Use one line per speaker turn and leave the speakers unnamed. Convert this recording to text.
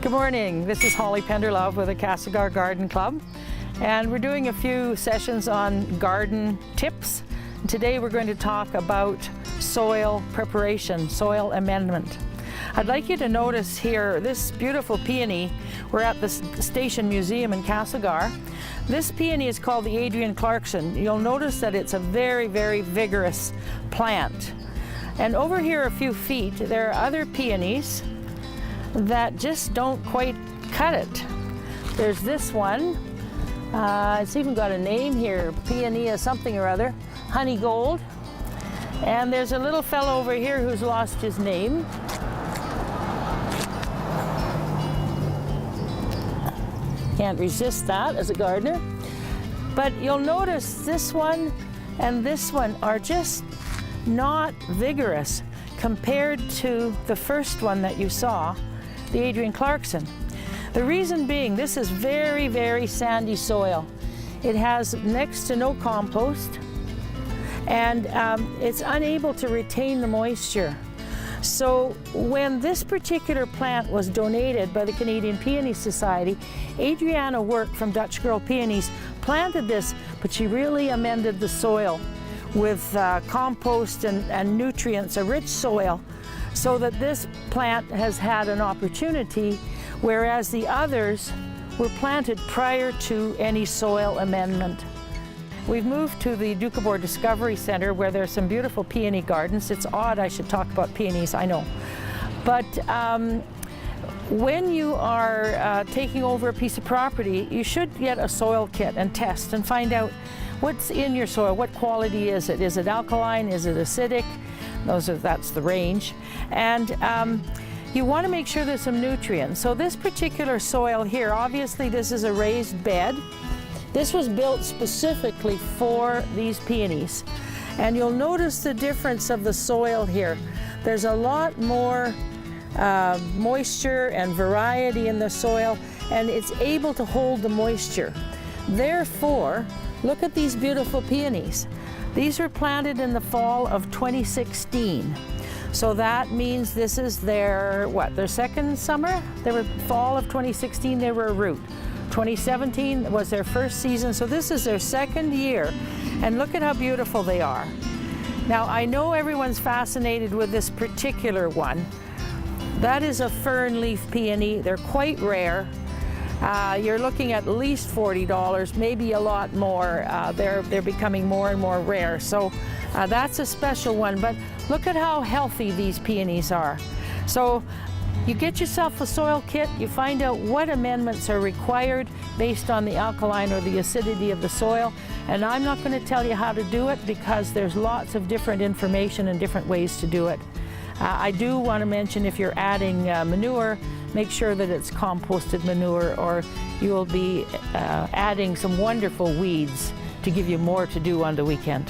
Good morning, this is Holly Pender-Love with the Castlegar Garden Club, and we're doing a few sessions on garden tips. Today we're going to talk about soil preparation, soil amendment. I'd like you to notice here this beautiful peony. We're at the Station Museum in Castlegar. This peony is called the Adrienne Clarkson. You'll notice that it's a very, very vigorous plant. And over here a few feet, there are other peonies that just don't quite cut it. There's this one. It's even got a name here, Peony something or other, honey gold. And there's a little fellow over here who's lost his name. Can't resist that as a gardener. But you'll notice this one and this one are just not vigorous compared to the first one that you saw, the Adrienne Clarkson. The reason being, this is very, very sandy soil. It has next to no compost, and it's unable to retain the moisture. So when this particular plant was donated by the Canadian Peony Society, Adrienne Work from Dutch Girl Peonies planted this, but she really amended the soil with compost and nutrients, a rich soil, so that this plant has had an opportunity, whereas the others were planted prior to any soil amendment. We've moved to the Doukhobor Discovery Center where there's some beautiful peony gardens. It's odd I should talk about peonies, I know. But when you are taking over a piece of property, you should get a soil kit and test and find out what's in your soil, what quality is it? Is it alkaline? Is it acidic? That's the range. And you want to make sure there's some nutrients. So this particular soil here, obviously this is a raised bed. This was built specifically for these peonies. And you'll notice the difference of the soil here. There's a lot more moisture and variety in the soil, and it's able to hold the moisture. Therefore, look at these beautiful peonies. These were planted in the fall of 2016. So that means this is their second summer? They were fall of 2016, they were a root. 2017 was their first season, so this is their second year. And look at how beautiful they are. Now, I know everyone's fascinated with this particular one. That is a fern leaf peony. They're quite rare. You're looking at least $40, maybe a lot more. They're becoming more and more rare. So that's a special one, but look at how healthy these peonies are. So you get yourself a soil kit, you find out what amendments are required based on the alkaline or the acidity of the soil. And I'm not going to tell you how to do it because there's lots of different information and different ways to do it. I do want to mention if you're adding manure, make sure that it's composted manure, or you will be adding some wonderful weeds to give you more to do on the weekend.